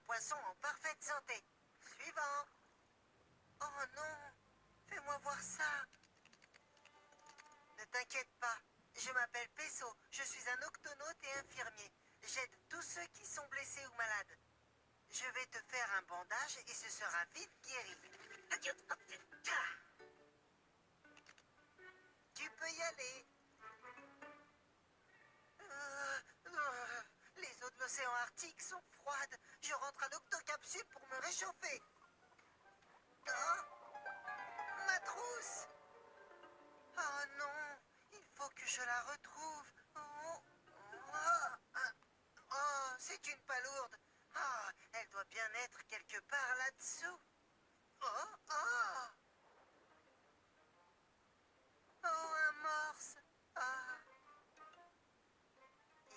poisson en parfaite santé. Suivant. Oh non, fais-moi voir ça. Ne t'inquiète pas, je m'appelle Peso, je suis un octonaute et infirmier. J'aide tous ceux qui sont blessés ou malades. Je vais te faire un bandage et ce sera vite guéri. Tu peux y aller. Les eaux de l'océan Arctique sont froides. Je rentre à l'octocapsule pour me réchauffer. Oh, ma trousse. Oh non, il faut que je la retrouve. Oh, c'est une palourde. Oh, elle doit bien être quelque part là-dessous. Oh, oh. Oh, un morse. Ah.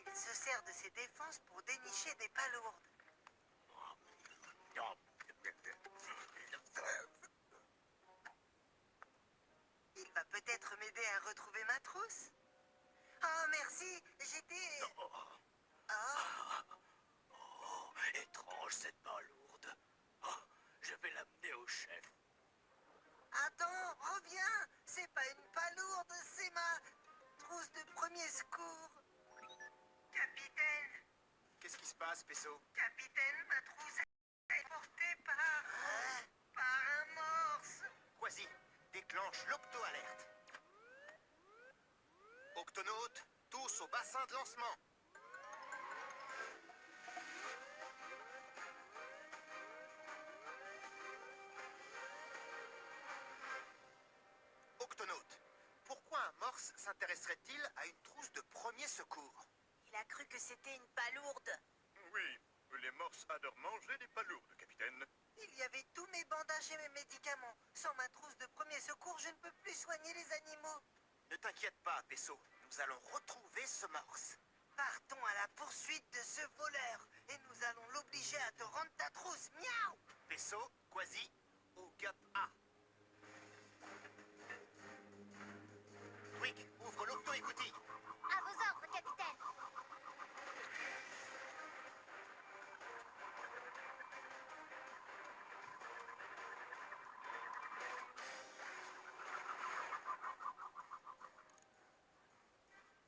Il se sert de ses défenses pour dénicher des palourdes. Il va peut-être m'aider à retrouver ma trousse. Oh, merci, j'étais... Oh, Oh, étrange cette palourde. Oh, je vais l'amener au chef. attends, reviens. C'est pas une palourde, c'est ma trousse de premier secours. Capitaine, Qu'est-ce qui se passe, Peso? capitaine, ma trousse est portée par un morse. Quasi, déclenche l'octo-alerte. Octonautes, tous au bassin de lancement. Octonautes, pourquoi un morse s'intéresserait-il à une trousse de premier secours? Il a cru que c'était une palourde. Oui, les morses adorent manger des palourdes, capitaine. Il y avait tous mes bandages et mes médicaments. Sans ma trousse de premier secours, je ne peux plus soigner les animaux. Ne t'inquiète pas, Peso, nous allons retrouver ce morse. Partons à la poursuite de ce voleur et nous allons l'obliger à te rendre ta trousse. Miaou! Peso, Quasi, au gap A. Twig, ouvre l'octo-écoutille. À vos ordres, capitaine.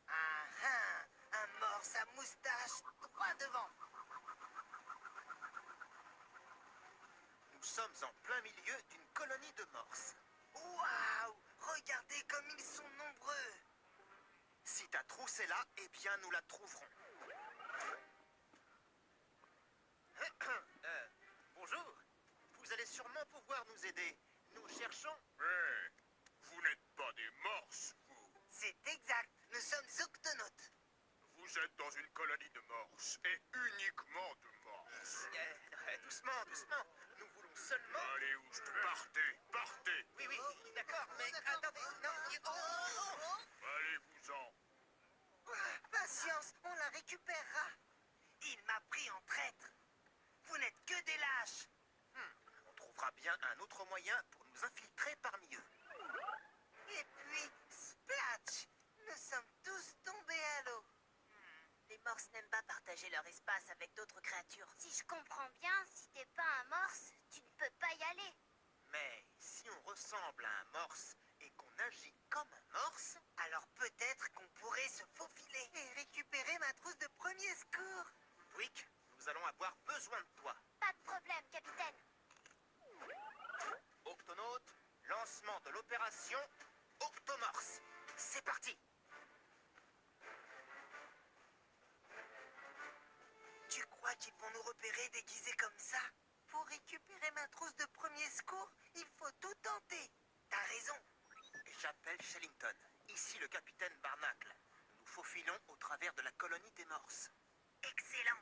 Ah ah! Un morse à moustache droit devant. Nous sommes en plein milieu d'une colonie de morses. Waouh! Regardez comme ils sont nombreux. Si ta trousse est là, eh bien nous la trouverons. Bonjour. Vous allez sûrement pouvoir nous aider. Nous cherchons... Mais vous n'êtes pas des morses, vous. C'est exact. Nous sommes octonautes. Vous êtes dans une colonie de morses, et uniquement de morses. Doucement, doucement. Nous voulons seulement... Allez où je te partez, partez. Oui, oui, d'accord, mais attendez, non... Allez-vous-en. Patience, on la récupérera. Il m'a pris en traître. Vous n'êtes que des lâches. On trouvera bien un autre moyen pour nous infiltrer parmi eux. Et puis, splatch, nous sommes tous tombés à l'eau. Les morses n'aiment pas partager leur espace avec d'autres créatures. Si je comprends bien, si t'es pas un morse, tu ne peux pas y aller. Mais si on ressemble à un morse et qu'on agit comme un morse... Alors peut-être qu'on pourrait se faufiler et récupérer ma trousse de premier secours. Twig, nous allons avoir besoin de toi. Pas de problème, capitaine. Octonaute, lancement de l'opération Octomorse. C'est parti. Tu crois qu'ils vont nous repérer déguisés comme ça? Pour récupérer ma trousse de premier secours, il faut tout tenter. T'as raison. J'appelle Shellington. Ici le capitaine Barnacle. Nous faufilons au travers de la colonie des morses. Excellent.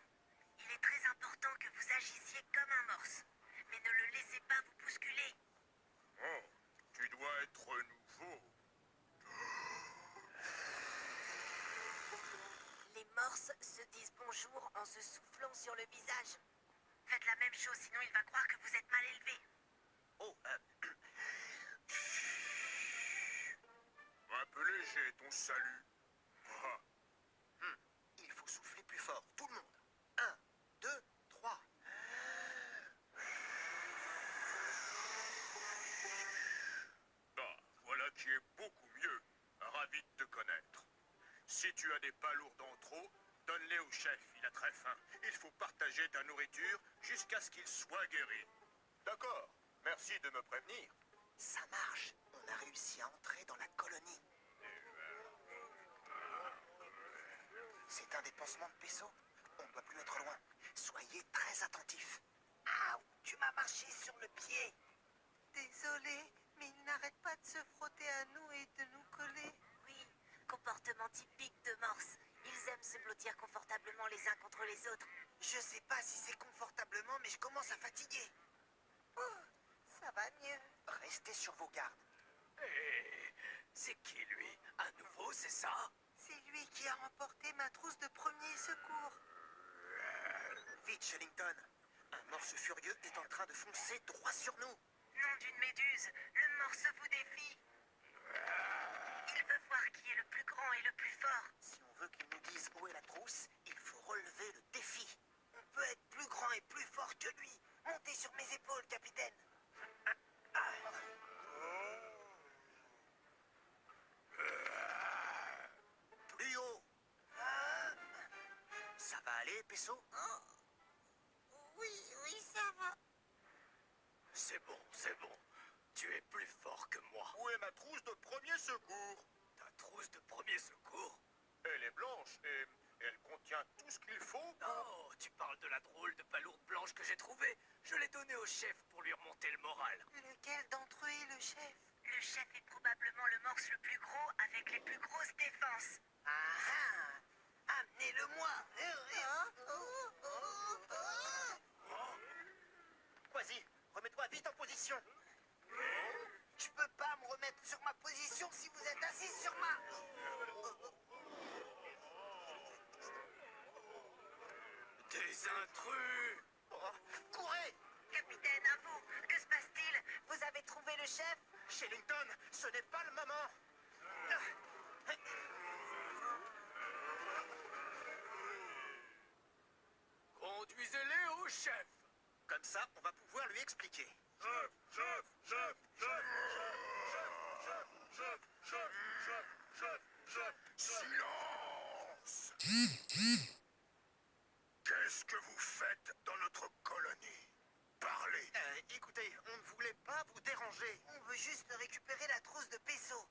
Il est très important que vous agissiez comme un morse. Mais ne le laissez pas vous bousculer. Oh, tu dois être nouveau. Les morses se disent bonjour en se soufflant sur le visage. Faites la même chose, sinon il va croire que vous êtes mal élevé. Oh, Un peu léger, ton salut. Ah, il faut souffler plus fort, tout le monde. 1, 2, 3. qui est beaucoup mieux. Ravi de te connaître. Si tu as des palourdes en trop, donne-les au chef, il a très faim. Il faut partager ta nourriture jusqu'à ce qu'il soit guéri. D'accord, merci de me prévenir. Ça marche. On a réussi à entrer dans la colonie. C'est un des pansements de Peso. On ne doit plus être loin. Soyez très attentifs. Ah, tu m'as marché sur le pied. Désolé, mais il n'arrête pas de se frotter à nous et de nous coller. Oui, comportement typique de morse. Ils aiment se blottir confortablement les uns contre les autres. Je sais pas si c'est confortablement, mais je commence à fatiguer. Oh, ça va mieux. Restez sur vos gardes. Et c'est qui lui? À nouveau, c'est ça? C'est lui qui a remporté ma trousse de premier secours. Vite, Shellington. Un morse furieux est en train de foncer droit sur nous. Nom d'une méduse, le morse vous défie. Il veut voir qui est le plus grand et le plus fort. Si on veut qu'il nous dise où est la trousse, il faut relever le défi. On peut être plus grand et plus fort que lui. Montez sur mes épaules, capitaine. Plus haut. Ça va aller, Peso? Oui, ça va. C'est bon, c'est bon. Tu es plus fort que moi. Où est ma trousse de premier secours? Ta trousse de premier secours? Elle est blanche et elle contient tout ce qu'il faut. Oh, tu parles de la drôle de palourde blanche que j'ai trouvée. Je l'ai donnée au chef pour lui remonter le moral. Lequel d'entre eux est le chef? Le chef est probablement le morse le plus gros avec les plus grosses défenses. Ah ah! Amenez-le-moi! Quasi, remets-toi vite en position. Je peux pas me remettre sur ma position si vous êtes assis sur ma... Des intrus! Oh, courez! Capitaine, à vous. Que se passe-t-il? Vous avez trouvé le chef? Shellington, ce n'est pas le moment. Conduisez-les au chef! Comme ça, on va pouvoir lui expliquer. Chef, chef, chef, chef, chef, chef, chef, chef, chef, chef, silence! Qu'est-ce que vous faites dans notre colonie? Parlez! Écoutez, on ne voulait pas vous déranger. On veut juste récupérer la trousse de Peso.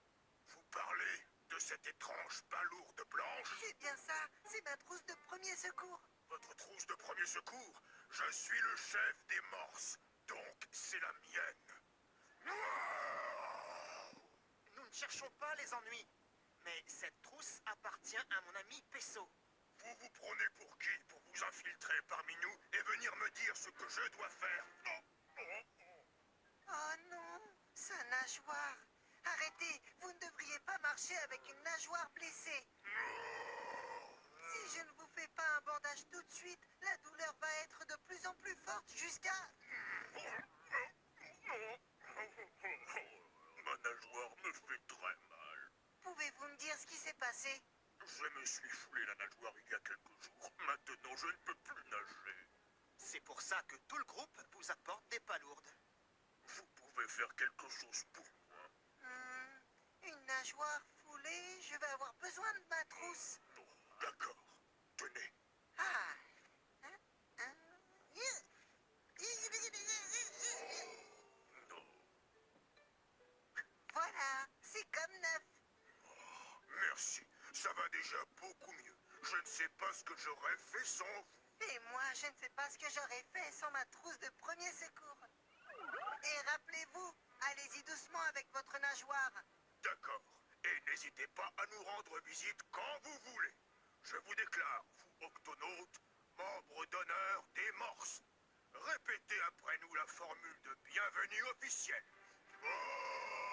Vous parlez de cette étrange palourde blanche? C'est bien ça, c'est ma trousse de premier secours. Votre trousse de premier secours? Je suis le chef des morses, donc c'est la mienne. Nous ne cherchons pas les ennuis. Mais cette trousse appartient à mon ami Peso. Vous vous prenez pour qui pour vous infiltrer parmi nous et venir me dire ce que je dois faire? Oh non, sa nageoire. Arrêtez, vous ne devriez pas marcher avec une nageoire blessée. Si je ne vous fais pas un bandage tout de suite, la douleur va être de plus en plus forte jusqu'à... Ma nageoire me fait très mal. Pouvez-vous me dire ce qui s'est passé? Je me suis foulé la nageoire il y a quelques jours. Maintenant, je ne peux plus nager. C'est pour ça que tout le groupe vous apporte des palourdes. Vous pouvez faire quelque chose pour moi? Une nageoire foulée, je vais avoir besoin de ma trousse. Non, d'accord. Tenez. Ah. Non. Voilà, c'est comme neuf. Merci. Ça va déjà beaucoup mieux. Je ne sais pas ce que j'aurais fait sans vous. Et moi, je ne sais pas ce que j'aurais fait sans ma trousse de premier secours. Et rappelez-vous, allez-y doucement avec votre nageoire. D'accord. Et n'hésitez pas à nous rendre visite quand vous voulez. Je vous déclare, vous octonautes, membres d'honneur des morses. Répétez après nous la formule de bienvenue officielle. Oh